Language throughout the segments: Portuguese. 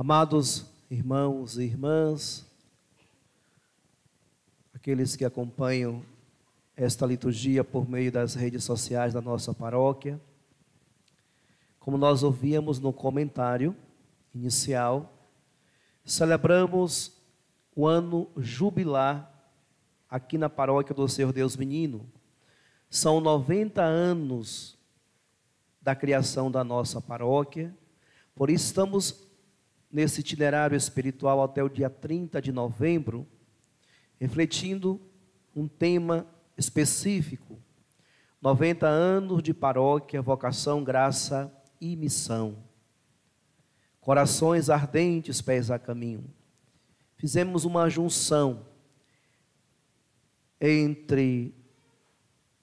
Amados irmãos e irmãs, aqueles que acompanham esta liturgia por meio das redes sociais da nossa paróquia, como nós ouvíamos no comentário inicial, celebramos o ano jubilar aqui na paróquia do Senhor Deus Menino. São 90 anos da criação da nossa paróquia, por isso estamos nesse itinerário espiritual até o dia 30 de novembro, refletindo um tema específico: 90 anos de paróquia, vocação, graça e missão. Corações ardentes, pés a caminho. Fizemos uma junção entre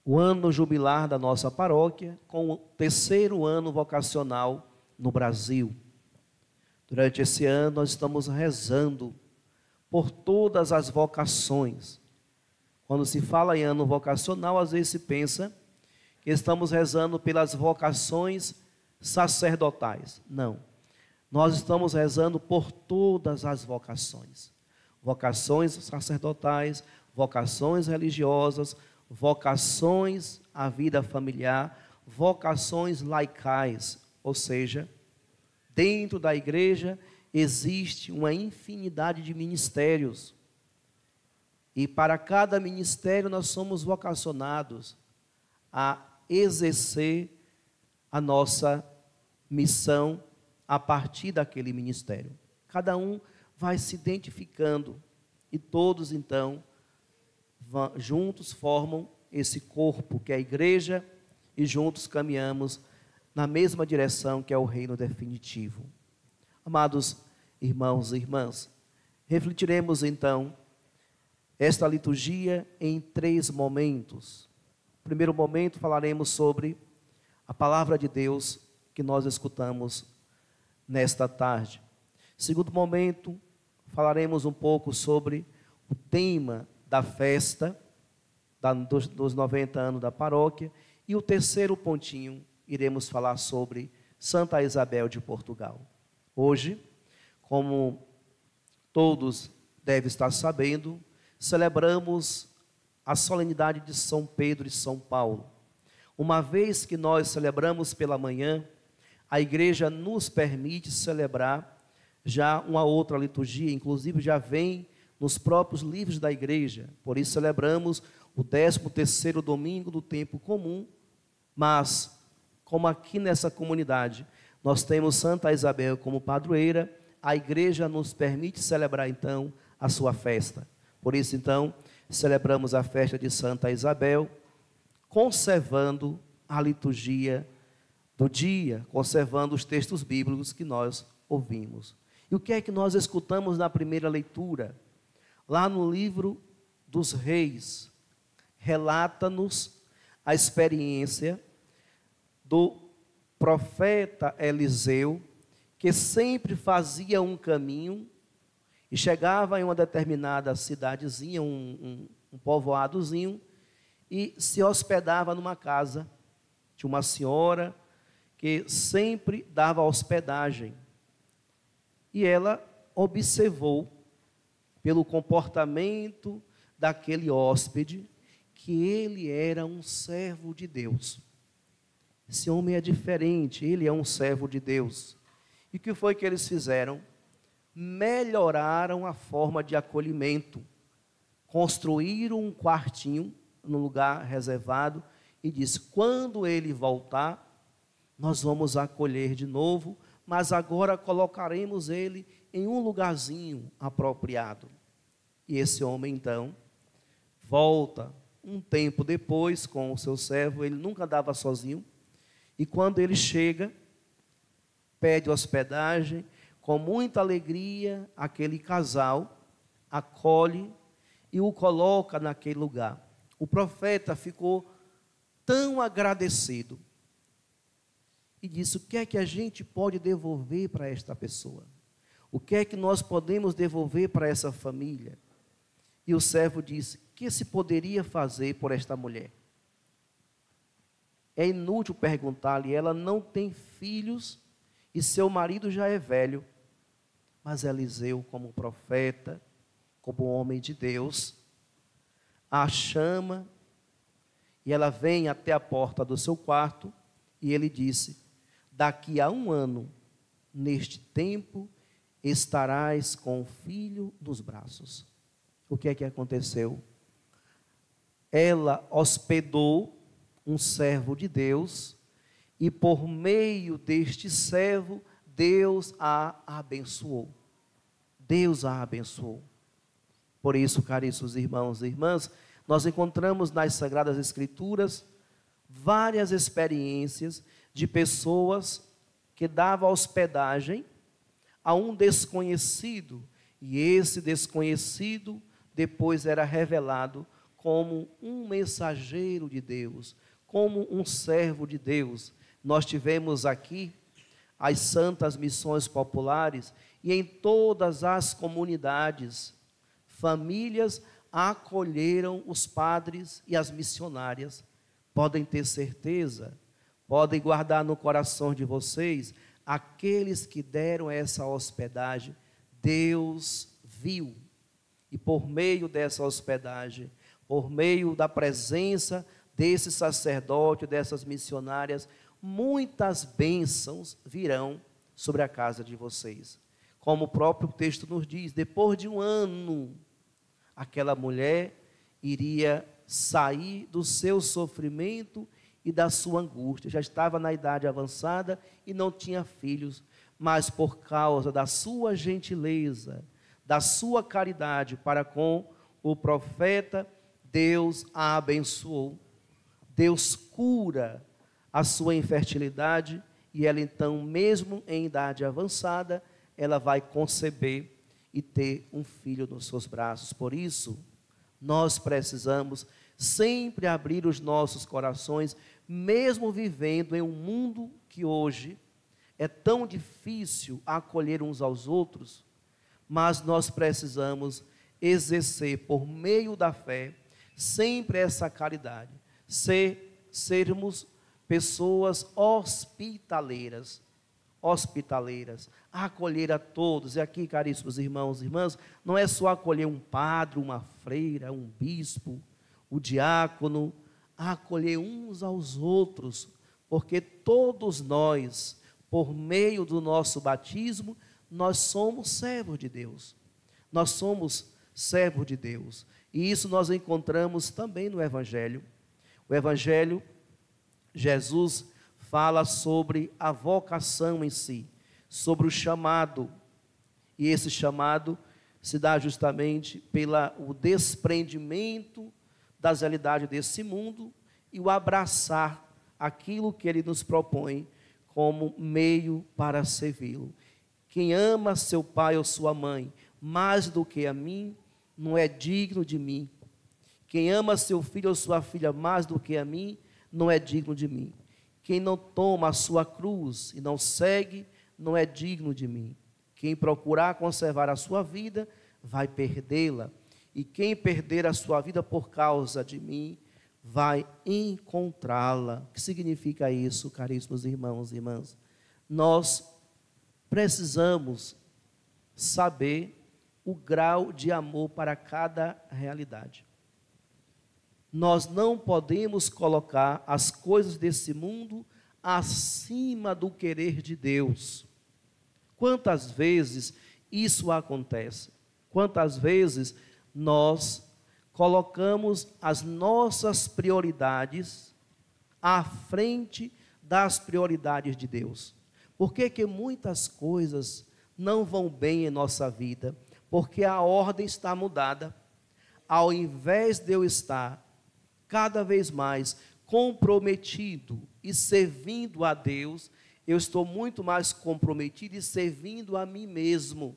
o ano jubilar da nossa paróquia com o terceiro ano vocacional no Brasil. Durante esse ano nós estamos rezando por todas as vocações. Quando se fala em ano vocacional, às vezes se pensa que estamos rezando pelas vocações sacerdotais. Não. Nós estamos rezando por todas as vocações. Vocações sacerdotais, vocações religiosas, vocações à vida familiar, vocações laicais, ou seja, dentro da igreja existe uma infinidade de ministérios. E para cada ministério nós somos vocacionados a exercer a nossa missão a partir daquele ministério. Cada um vai se identificando e todos então juntos formam esse corpo que é a igreja e juntos caminhamos na mesma direção que é o reino definitivo. Amados irmãos e irmãs, refletiremos então esta liturgia em 3 momentos. No primeiro momento falaremos sobre a palavra de Deus que nós escutamos nesta tarde. Segundo momento, falaremos um pouco sobre o tema da festa dos 90 anos da paróquia. E o terceiro pontinho, iremos falar sobre Santa Isabel de Portugal. Hoje, como todos devem estar sabendo, celebramos a solenidade de São Pedro e São Paulo. Uma vez que nós celebramos pela manhã, a igreja nos permite celebrar já uma outra liturgia, inclusive já vem nos próprios livros da igreja. Por isso celebramos o 13º domingo do tempo comum, mas como aqui nessa comunidade nós temos Santa Isabel como padroeira, a igreja nos permite celebrar então a sua festa. Por isso então celebramos a festa de Santa Isabel, conservando a liturgia do dia, conservando os textos bíblicos que nós ouvimos. E o que é que nós escutamos na primeira leitura? Lá no livro dos Reis, relata-nos a experiência do profeta Eliseu, que sempre fazia um caminho e chegava em uma determinada cidadezinha, um povoadozinho, e se hospedava numa casa de uma senhora que sempre dava hospedagem. E ela observou, pelo comportamento daquele hóspede, que ele era um servo de Deus. Esse homem é diferente, ele é um servo de Deus. E o que foi que eles fizeram? Melhoraram a forma de acolhimento. Construíram um quartinho no lugar reservado e disse: quando ele voltar, nós vamos acolher de novo, mas agora colocaremos ele em um lugarzinho apropriado. E esse homem então volta um tempo depois com o seu servo. Ele nunca andava sozinho, e quando ele chega, pede hospedagem, com muita alegria aquele casal acolhe e o coloca naquele lugar. O profeta ficou tão agradecido e disse: o que é que a gente pode devolver para esta pessoa? O que é que nós podemos devolver para essa família? E o servo disse: o que se poderia fazer por esta mulher? É inútil perguntar-lhe, ela não tem filhos e seu marido já é velho. Mas Eliseu, como profeta, como homem de Deus, a chama e ela vem até a porta do seu quarto e ele disse: daqui a 1 ano, neste tempo, estarás com o filho nos braços. O que é que aconteceu? Ela hospedou um servo de Deus e por meio deste servo, Deus a abençoou. Deus a abençoou. Por isso, caríssimos irmãos e irmãs, nós encontramos nas Sagradas Escrituras várias experiências de pessoas que davam hospedagem a um desconhecido, e esse desconhecido depois era revelado como um mensageiro de Deus, como um servo de Deus. Nós tivemos aqui as santas missões populares e em todas as comunidades, famílias acolheram os padres e as missionárias. Podem ter certeza, podem guardar no coração de vocês, aqueles que deram essa hospedagem, Deus viu. E por meio dessa hospedagem, por meio da presença desse sacerdote, dessas missionárias, muitas bênçãos virão sobre a casa de vocês. Como o próprio texto nos diz, depois de 1 ano, aquela mulher iria sair do seu sofrimento e da sua angústia. Já estava na idade avançada e não tinha filhos, mas por causa da sua gentileza, da sua caridade para com o profeta, Deus a abençoou. Deus cura a sua infertilidade e ela então, mesmo em idade avançada, ela vai conceber e ter um filho nos seus braços. Por isso, nós precisamos sempre abrir os nossos corações, mesmo vivendo em um mundo que hoje é tão difícil acolher uns aos outros, mas nós precisamos por meio da fé, sempre essa caridade, sermos pessoas hospitaleiras, acolher a todos. E aqui, caríssimos irmãos e irmãs, não é só acolher um padre, uma freira, um bispo, o diácono, acolher uns aos outros, porque todos nós, por meio do nosso batismo, nós somos servos de Deus. Nós somos servos de Deus. E isso nós encontramos também no Evangelho. O Evangelho, Jesus fala sobre a vocação em si, sobre o chamado. E esse chamado se dá justamente pelo desprendimento das realidades desse mundo e o abraçar aquilo que Ele nos propõe como meio para servi-lo. Quem ama seu pai ou sua mãe mais do que a mim, não é digno de mim. Quem ama seu filho ou sua filha mais do que a mim, não é digno de mim. Quem não toma a sua cruz e não segue, não é digno de mim. Quem procurar conservar a sua vida, vai perdê-la. E quem perder a sua vida por causa de mim, vai encontrá-la. O que significa isso, caríssimos irmãos e irmãs? Nós precisamos saber o grau de amor para cada realidade. Nós não podemos colocar as coisas desse mundo acima do querer de Deus. Quantas vezes isso acontece? Quantas vezes nós colocamos as nossas prioridades à frente das prioridades de Deus? Por que que muitas coisas não vão bem em nossa vida? Porque a ordem está mudada. Ao invés de eu estar cada vez mais comprometido e servindo a Deus, eu estou muito mais comprometido e servindo a mim mesmo.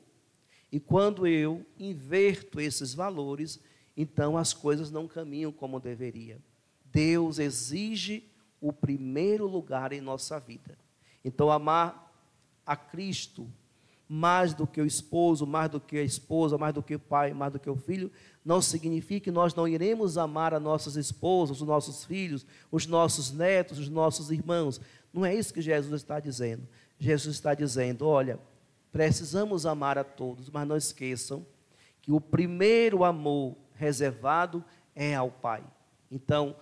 E quando eu inverto esses valores, então as coisas não caminham como deveria. Deus exige o primeiro lugar em nossa vida. Então, amar a Cristo mais do que o esposo, mais do que a esposa, mais do que o pai, mais do que o filho, não significa que nós não iremos amar as nossas esposas, os nossos filhos, os nossos netos, os nossos irmãos. Não é isso que Jesus está dizendo. Jesus está dizendo, olha, Precisamos amar a todos, mas não esqueçam que o primeiro amor reservado é ao Pai. Então,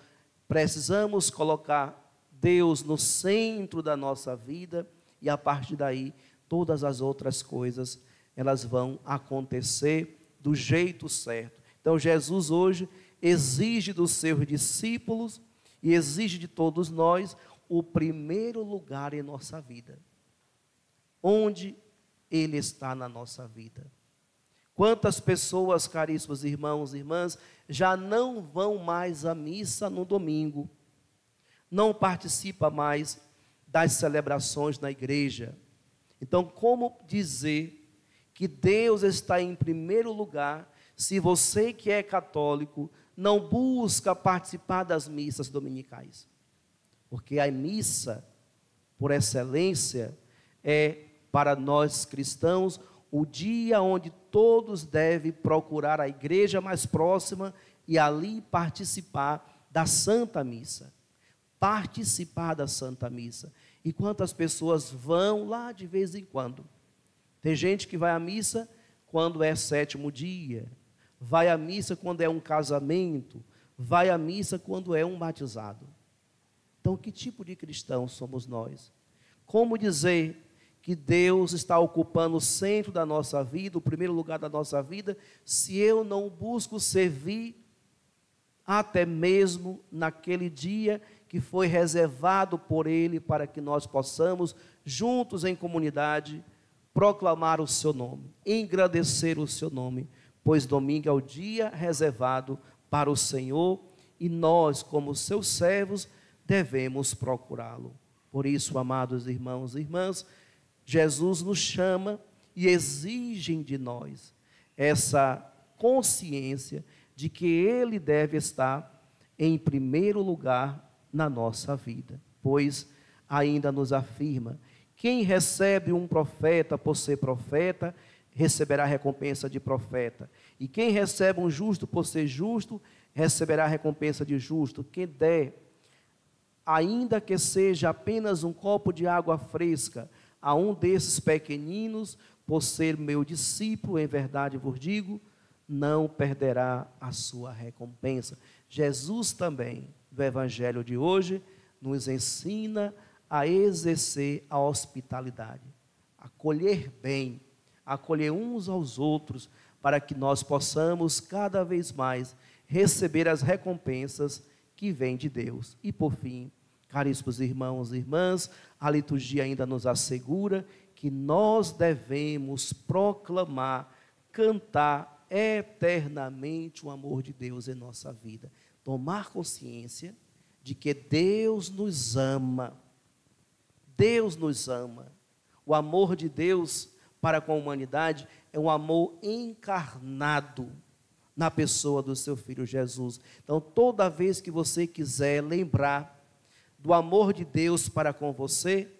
precisamos colocar Deus no centro da nossa vida e a partir daí todas as outras coisas elas vão acontecer do jeito certo. Então Jesus hoje exige dos seus discípulos e exige de todos nós o primeiro lugar em nossa vida. Onde Ele está na nossa vida. Quantas pessoas, caríssimos irmãos e irmãs, já não vão mais à missa no domingo, não participa mais das celebrações na igreja. Então, como dizer que Deus está em primeiro lugar, se você que é católico não busca participar das missas dominicais? Porque a missa, por excelência, é para nós cristãos o dia onde todos devem procurar a igreja mais próxima e ali participar da Santa Missa. Participar da Santa Missa. E quantas pessoas vão lá de vez em quando? Tem gente que vai à missa quando é sétimo dia, vai à missa quando é um casamento, vai à missa quando é um batizado. Então, que tipo de cristãos somos nós? Como dizer que Deus está ocupando o centro da nossa vida, o primeiro lugar da nossa vida, se eu não busco servir até mesmo naquele dia que foi reservado por Ele para que nós possamos, juntos em comunidade, proclamar o seu nome, engrandecer o seu nome, pois domingo é o dia reservado para o Senhor e nós, como seus servos, devemos procurá-lo. Por isso, amados irmãos e irmãs, Jesus nos chama e exige de nós essa consciência de que Ele deve estar em primeiro lugar na nossa vida, pois ainda nos afirma: quem recebe um profeta por ser profeta, receberá a recompensa de profeta, e quem recebe um justo por ser justo, receberá a recompensa de justo. Quem der, ainda que seja apenas um copo de água fresca, a um desses pequeninos, por ser meu discípulo, em verdade vos digo, não perderá a sua recompensa. Jesus também, do Evangelho de hoje, nos ensina a exercer a hospitalidade, acolher bem, acolher uns aos outros, para que nós possamos cada vez mais receber as recompensas que vêm de Deus. E por fim, caríssimos irmãos e irmãs, a liturgia ainda nos assegura que nós devemos proclamar, cantar eternamente o amor de Deus em nossa vida. Tomar consciência de que Deus nos ama. Deus nos ama. O amor de Deus para com a humanidade é um amor encarnado na pessoa do seu Filho Jesus. Então, toda vez que você quiser lembrar do amor de Deus para com você,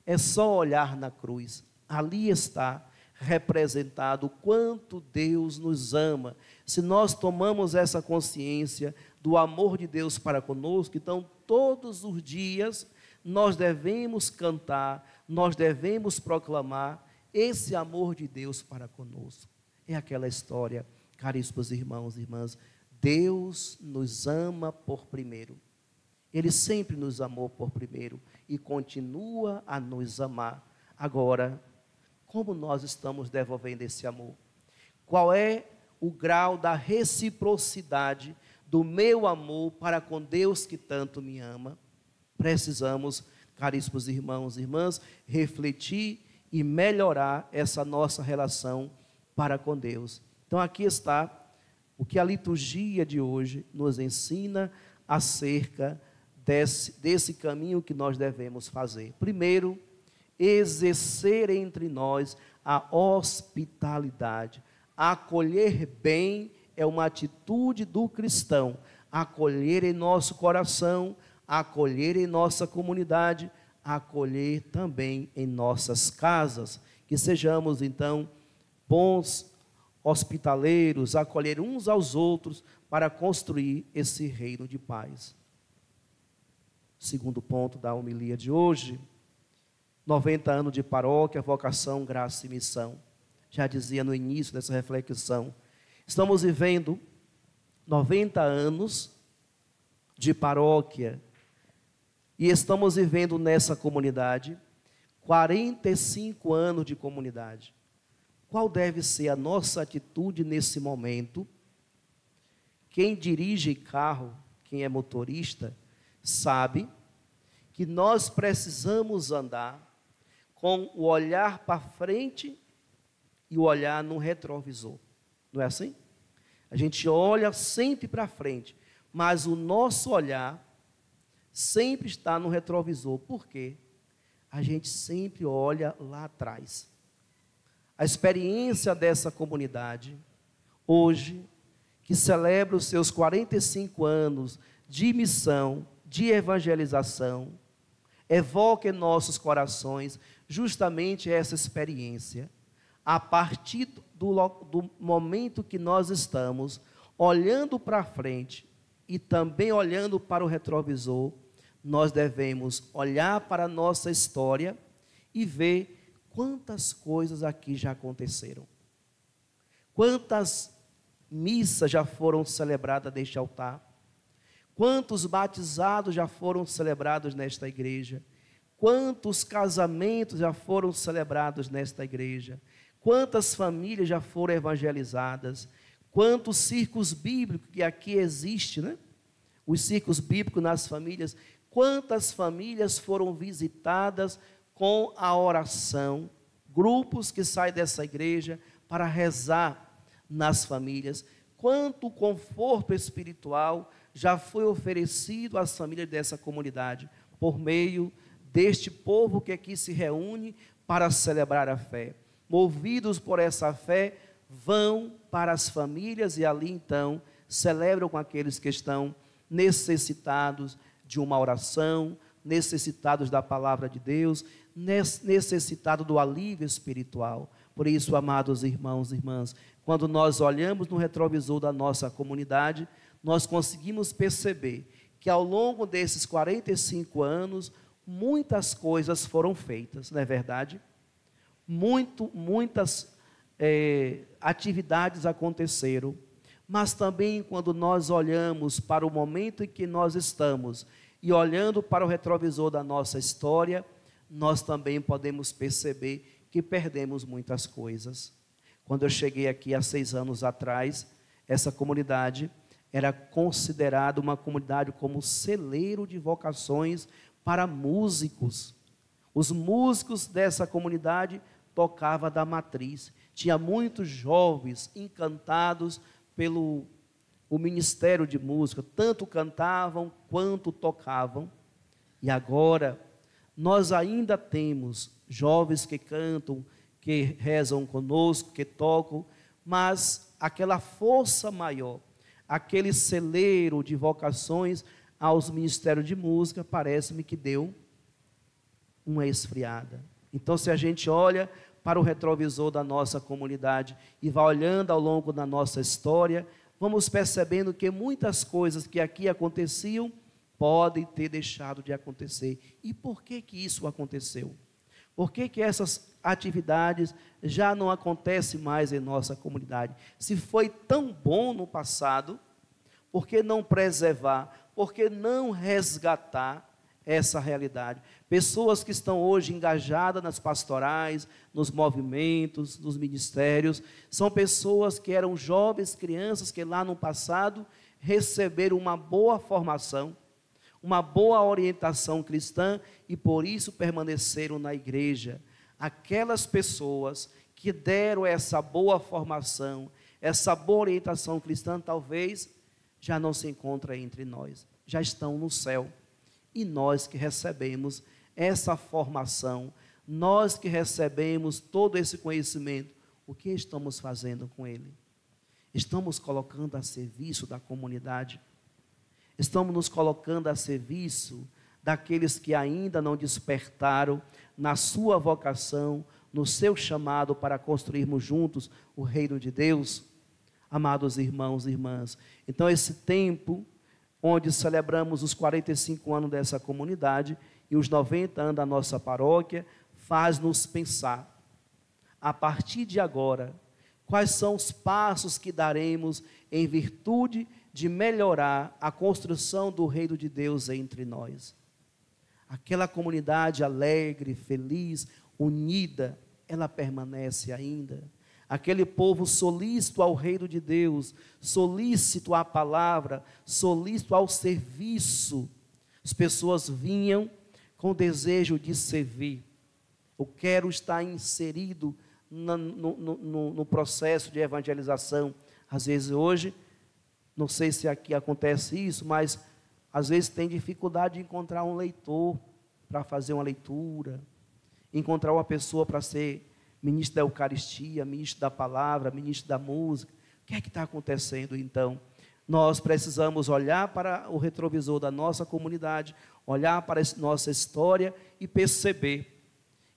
é só olhar na cruz. Ali está representado o quanto Deus nos ama. Se nós tomamos essa consciência do amor de Deus para conosco, então todos os dias nós devemos cantar, nós devemos proclamar esse amor de Deus para conosco. É aquela história, caríssimos irmãos e irmãs, Deus nos ama por primeiro. Ele sempre nos amou por primeiro e continua a nos amar. Agora, como nós estamos devolvendo esse amor? Qual é o grau da reciprocidade do meu amor para com Deus que tanto me ama? Precisamos, caríssimos irmãos e irmãs, refletir e melhorar essa nossa relação para com Deus. Então aqui está o que a liturgia de hoje nos ensina acerca desse caminho que nós devemos fazer. Primeiro, exercer entre nós a hospitalidade. Acolher bem é uma atitude do cristão. Acolher em nosso coração, acolher em nossa comunidade, acolher também em nossas casas. Que sejamos, então, bons hospitaleiros, acolher uns aos outros para construir esse reino de paz. Segundo ponto da homilia de hoje, 90 anos de paróquia, vocação, graça e missão. Já dizia no início dessa reflexão. Estamos vivendo 90 anos de paróquia e estamos vivendo nessa comunidade 45 anos de comunidade. Qual deve ser a nossa atitude nesse momento? Quem dirige carro, quem é motorista, sabe que nós precisamos andar com o olhar para frente e o olhar no retrovisor. Não é assim? A gente olha sempre para frente, mas o nosso olhar sempre está no retrovisor. Por quê? A gente sempre olha lá atrás. A experiência dessa comunidade, hoje, que celebra os seus 45 anos de missão, de evangelização, evoca em nossos corações justamente essa experiência. A partir do momento que nós estamos olhando para frente e também olhando para o retrovisor, nós devemos olhar para a nossa história e ver quantas coisas aqui já aconteceram. Quantas missas já foram celebradas neste altar? Quantos batizados já foram celebrados nesta igreja? Quantos casamentos já foram celebrados nesta igreja? Quantas famílias já foram evangelizadas? Quantos círculos bíblicos que aqui existem, né? Os círculos bíblicos nas famílias. Quantas famílias foram visitadas com a oração? Grupos que saem dessa igreja para rezar nas famílias. Quanto conforto espiritual já foi oferecido às famílias dessa comunidade por meio deste povo que aqui se reúne para celebrar a fé. Movidos por essa fé, vão para as famílias e ali então celebram com aqueles que estão necessitados de uma oração, necessitados da palavra de Deus, necessitados do alívio espiritual. Por isso, amados irmãos e irmãs, quando nós olhamos no retrovisor da nossa comunidade, nós conseguimos perceber que ao longo desses 45 anos, muitas coisas foram feitas, não é verdade? Muitas atividades aconteceram, mas também quando nós olhamos para o momento em que nós estamos e olhando para o retrovisor da nossa história, nós também podemos perceber que perdemos muitas coisas. Quando eu cheguei aqui há 6 anos atrás, essa comunidade era considerada uma comunidade como celeiro de vocações para músicos. Os músicos dessa comunidade tocavam da matriz. Tinha muitos jovens encantados pelo ministério de música, tanto cantavam quanto tocavam. E agora, nós ainda temos jovens que cantam, que rezam conosco, que tocam, mas aquela força maior, aquele celeiro de vocações aos ministérios de música, parece-me que deu uma esfriada. Então, se a gente olha para o retrovisor da nossa comunidade e vai olhando ao longo da nossa história, vamos percebendo que muitas coisas que aqui aconteciam podem ter deixado de acontecer. E por que que isso aconteceu? Por que que essas atividades já não acontecem mais em nossa comunidade? Se foi tão bom no passado, por que não preservar? Por que não resgatar essa realidade? Pessoas que estão hoje engajadas nas pastorais, nos movimentos, nos ministérios, são pessoas que eram jovens, crianças, que lá no passado receberam uma boa formação, uma boa orientação cristã e por isso permaneceram na igreja. Aquelas pessoas que deram essa boa formação, essa boa orientação cristã, talvez já não se encontram entre nós, já estão no céu. E nós que recebemos essa formação, nós que recebemos todo esse conhecimento, o que estamos fazendo com ele? Estamos colocando a serviço da comunidade? Estamos nos colocando a serviço daqueles que ainda não despertaram na sua vocação, no seu chamado para construirmos juntos o reino de Deus? Amados irmãos e irmãs, então esse tempo onde celebramos os 45 anos dessa comunidade e os 90 anos da nossa paróquia, faz-nos pensar, a partir de agora, quais são os passos que daremos em virtude de melhorar a construção do reino de Deus entre nós. Aquela comunidade alegre, feliz, unida, ela permanece ainda. Aquele povo solícito ao reino de Deus, solícito à palavra, solícito ao serviço. As pessoas vinham com desejo de servir. Eu quero estar inserido no processo de evangelização. Às vezes hoje, não sei se aqui acontece isso, mas às vezes tem dificuldade de encontrar um leitor para fazer uma leitura, encontrar uma pessoa para ser ministro da Eucaristia, ministro da palavra, ministro da música. O que é que está acontecendo então? Nós precisamos olhar para o retrovisor da nossa comunidade, olhar para a nossa história e perceber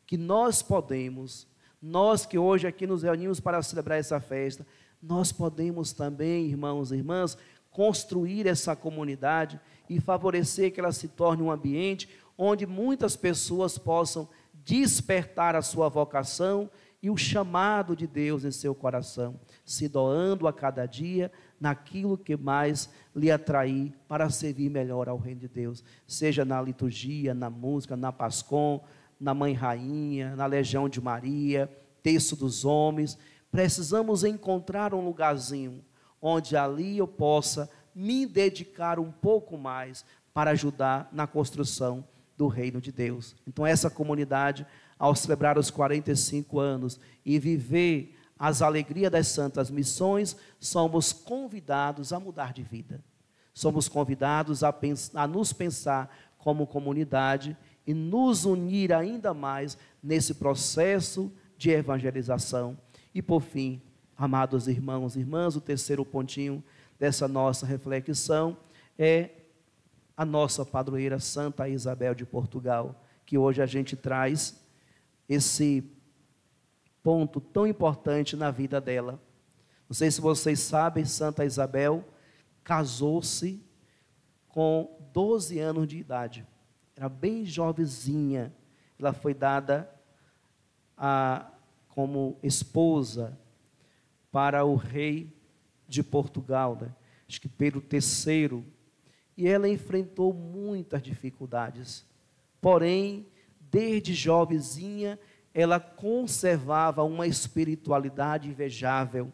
que nós podemos, nós que hoje aqui nos reunimos para celebrar essa festa, nós podemos também, irmãos e irmãs, construir essa comunidade e favorecer que ela se torne um ambiente onde muitas pessoas possam despertar a sua vocação e o chamado de Deus em seu coração, se doando a cada dia naquilo que mais lhe atrair para servir melhor ao reino de Deus, seja na liturgia, na música, na Pascom, na Mãe Rainha, na Legião de Maria, Terço dos Homens. Precisamos encontrar um lugarzinho onde ali eu possa me dedicar um pouco mais para ajudar na construção do reino de Deus. Então essa comunidade, ao celebrar os 45 anos e viver as alegrias das santas missões, somos convidados a mudar de vida. Somos convidados a nos pensar como comunidade e nos unir ainda mais nesse processo de evangelização. E por fim, amados irmãos e irmãs, o terceiro pontinho dessa nossa reflexão é a nossa padroeira Santa Isabel de Portugal, que hoje a gente traz esse ponto tão importante na vida dela. Não sei se vocês sabem, Santa Isabel casou-se com 12 anos de idade. Era bem jovenzinha. Ela foi dada como esposa para o rei de Portugal, né? Acho que Pedro III. E ela enfrentou muitas dificuldades. Porém, desde jovenzinha, ela conservava uma espiritualidade invejável.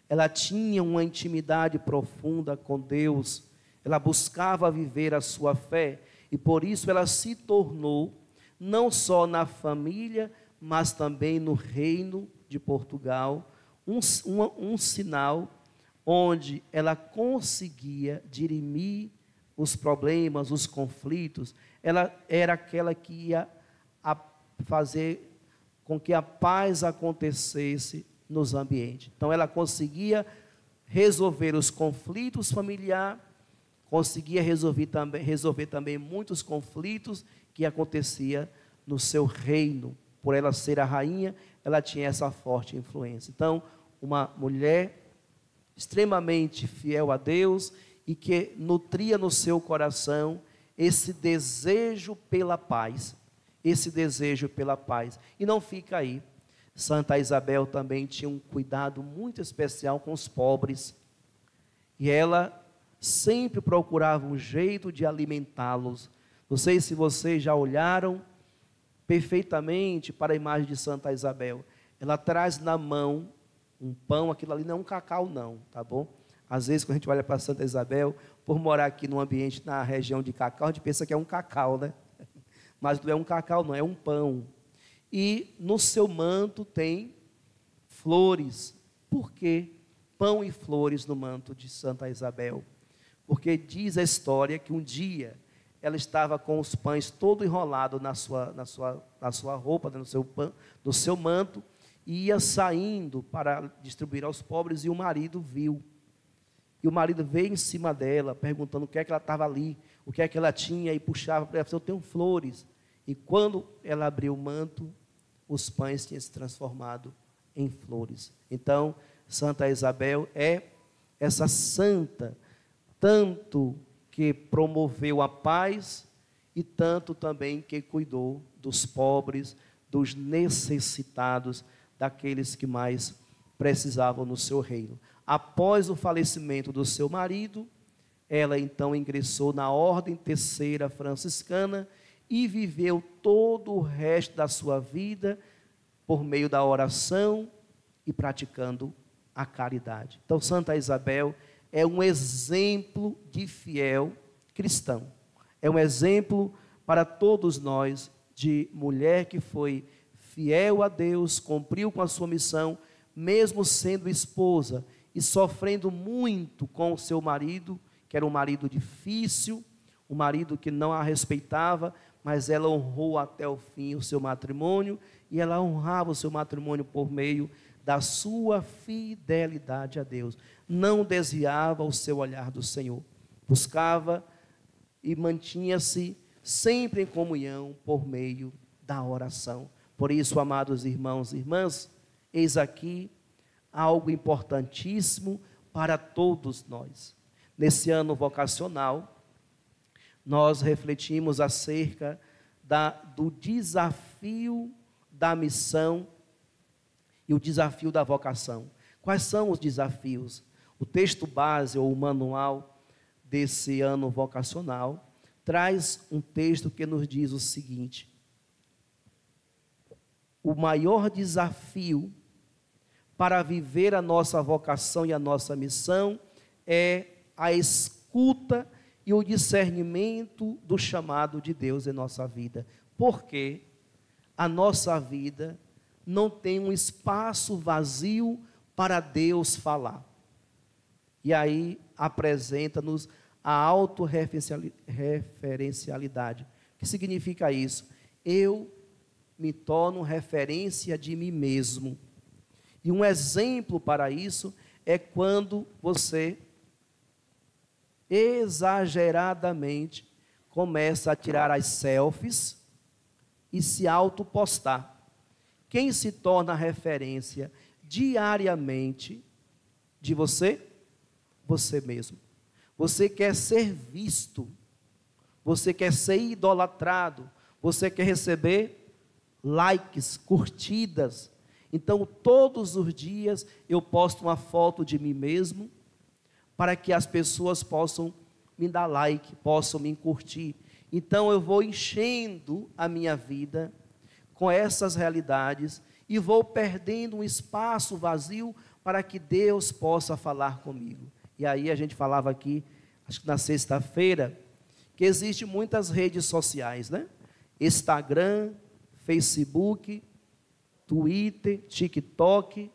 Ela tinha uma intimidade profunda com Deus. Ela buscava viver a sua fé. E por isso ela se tornou, não só na família, mas também no reino de Portugal, um sinal onde ela conseguia dirimir os problemas, os conflitos. Ela era aquela que ia fazer com que a paz acontecesse nos ambientes. Então ela conseguia resolver os conflitos familiares, conseguia resolver também muitos conflitos que acontecia no seu reino. Por ela ser a rainha, ela tinha essa forte influência. Então, uma mulher extremamente fiel a Deus e que nutria no seu coração esse desejo pela paz. Esse desejo pela paz. E não fica aí. Santa Isabel também tinha um cuidado muito especial com os pobres. E ela sempre procurava um jeito de alimentá-los. Não sei se vocês já olharam perfeitamente para a imagem de Santa Isabel. Ela traz na mão um pão, aquilo ali não é um cacau não, tá bom? Às vezes quando a gente olha para Santa Isabel, por morar aqui num ambiente na região de cacau, a gente pensa que é um cacau, né? Mas não é um cacau não, é um pão. E no seu manto tem flores. Por que pão e flores no manto de Santa Isabel? Porque diz a história que um dia ela estava com os pães todo enrolado na sua roupa, no seu manto, e ia saindo para distribuir aos pobres, e o marido viu. E o marido veio em cima dela, perguntando o que é que ela estava ali, o que é que ela tinha, e puxava para ela, eu tenho flores. E quando ela abriu o manto, os pães tinham se transformado em flores. Então, Santa Isabel é essa santa, tanto que promoveu a paz e tanto também que cuidou dos pobres, dos necessitados, daqueles que mais precisavam no seu reino. Após o falecimento do seu marido, ela então ingressou na Ordem Terceira Franciscana e viveu todo o resto da sua vida por meio da oração e praticando a caridade. Então, Santa Isabel é um exemplo de fiel cristão. É um exemplo para todos nós de mulher que foi fiel a Deus, cumpriu com a sua missão, mesmo sendo esposa e sofrendo muito com o seu marido, que era um marido difícil, um marido que não a respeitava, mas ela honrou até o fim o seu matrimônio, e ela honrava o seu matrimônio por meio da sua fidelidade a Deus. Não desviava o seu olhar do Senhor. Buscava e mantinha-se sempre em comunhão por meio da oração. Por isso, amados irmãos e irmãs, eis aqui algo importantíssimo para todos nós. Nesse ano vocacional, nós refletimos acerca do desafio da missão e o desafio da vocação. Quais são os desafios? O texto base ou o manual desse ano vocacional traz um texto que nos diz o seguinte: o maior desafio para viver a nossa vocação e a nossa missão é a escuta e o discernimento do chamado de Deus em nossa vida. Porque a nossa vida não tem um espaço vazio para Deus falar. E aí apresenta-nos a autorreferencialidade. O que significa isso? Eu me torno referência de mim mesmo. E um exemplo para isso é quando você exageradamente começa a tirar as selfies e se autopostar. Quem se torna referência diariamente de você? Você mesmo. Você quer ser visto, você quer ser idolatrado, você quer receber likes, curtidas. Então, todos os dias eu posto uma foto de mim mesmo, para que as pessoas possam me dar like, possam me curtir. Então, eu vou enchendo a minha vida com essas realidades e vou perdendo um espaço vazio para que Deus possa falar comigo. E aí a gente falava aqui, acho que na sexta-feira, que existem muitas redes sociais, né? Instagram, Facebook, Twitter, TikTok,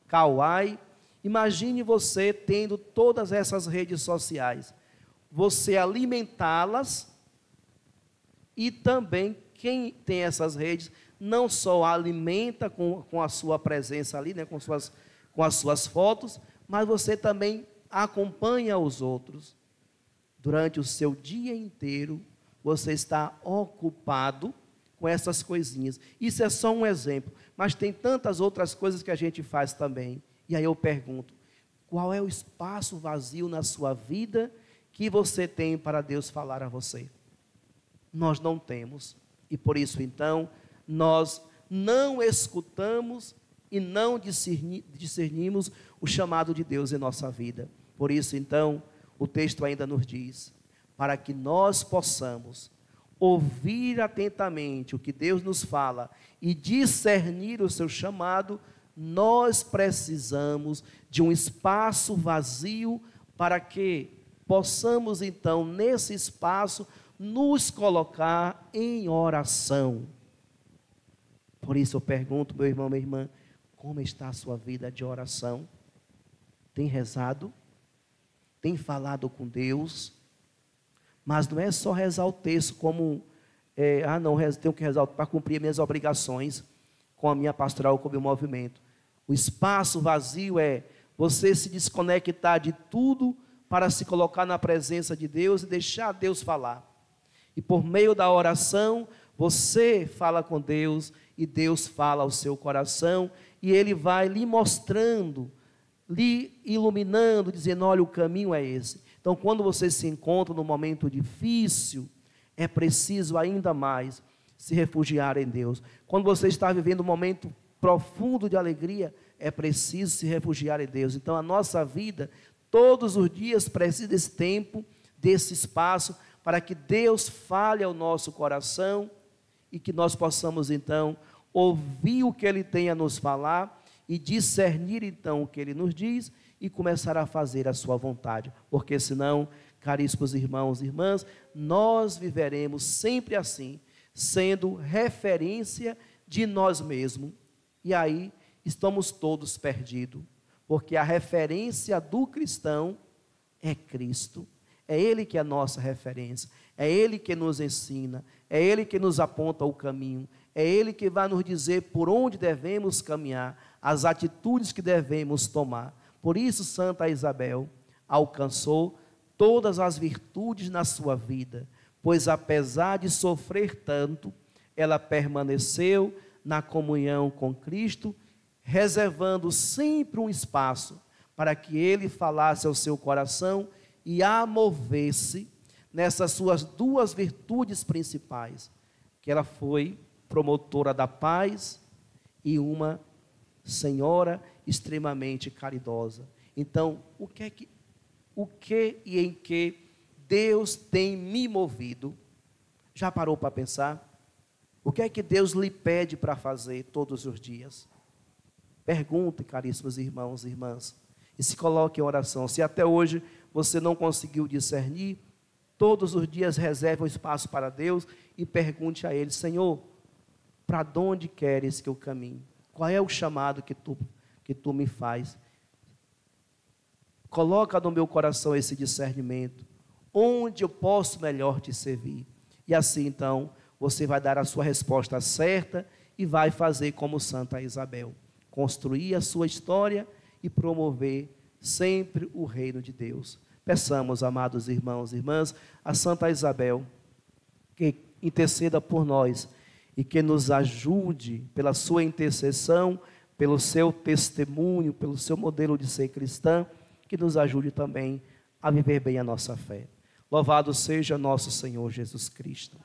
Kawaii. Imagine você tendo todas essas redes sociais, você alimentá-las e também quem tem essas redes não só alimenta com a sua presença ali, né, com as suas fotos, mas você também acompanha os outros. Durante o seu dia inteiro, você está ocupado com essas coisinhas. Isso é só um exemplo, mas tem tantas outras coisas que a gente faz também. E aí eu pergunto, qual é o espaço vazio na sua vida que você tem para Deus falar a você? Nós não temos. E por isso, então, nós não escutamos e não discernimos o chamado de Deus em nossa vida. Por isso, então, o texto ainda nos diz, para que nós possamos ouvir atentamente o que Deus nos fala e discernir o seu chamado, nós precisamos de um espaço vazio para que possamos, então, nesse espaço, nos colocar em oração. Por isso eu pergunto, meu irmão, minha irmã, como está a sua vida de oração? Tem rezado? Tem falado com Deus? Mas não é só rezar o texto como, tenho que rezar para cumprir minhas obrigações com a minha pastoral, com o meu movimento. O espaço vazio é você se desconectar de tudo para se colocar na presença de Deus e deixar Deus falar. E por meio da oração, você fala com Deus e Deus fala ao seu coração e Ele vai lhe mostrando, lhe iluminando, dizendo, olha, o caminho é esse. Então, quando você se encontra num momento difícil, é preciso ainda mais se refugiar em Deus. Quando você está vivendo um momento profundo de alegria, é preciso se refugiar em Deus. Então a nossa vida, todos os dias, precisa desse tempo, desse espaço, para que Deus fale ao nosso coração e que nós possamos então ouvir o que Ele tem a nos falar e discernir então o que Ele nos diz e começar a fazer a sua vontade, porque senão, caríssimos irmãos e irmãs, nós viveremos sempre assim, sendo referência de nós mesmos, e aí estamos todos perdidos, porque a referência do cristão é Cristo, é Ele que é a nossa referência, é Ele que nos ensina, é Ele que nos aponta o caminho, é Ele que vai nos dizer por onde devemos caminhar, as atitudes que devemos tomar. Por isso, Santa Isabel alcançou todas as virtudes na sua vida, pois apesar de sofrer tanto, ela permaneceu na comunhão com Cristo, reservando sempre um espaço para que Ele falasse ao seu coração e a movesse nessas suas duas virtudes principais, que ela foi promotora da paz e uma senhora extremamente caridosa. Então, o que e em que Deus tem me movido? Já parou para pensar? O que é que Deus lhe pede para fazer todos os dias? Pergunte, caríssimos irmãos e irmãs, e se coloque em oração. Se até hoje você não conseguiu discernir, todos os dias reserve um espaço para Deus e pergunte a Ele: Senhor, para onde queres que eu caminhe? Qual é o chamado que tu me faz? Coloca no meu coração esse discernimento. Onde eu posso melhor te servir? E assim, então, você vai dar a sua resposta certa e vai fazer como Santa Isabel. Construir a sua história e promover sempre o reino de Deus. Peçamos, amados irmãos e irmãs, a Santa Isabel, que interceda por nós e que nos ajude pela sua intercessão, pelo seu testemunho, pelo seu modelo de ser cristã, que nos ajude também a viver bem a nossa fé. Louvado seja nosso Senhor Jesus Cristo.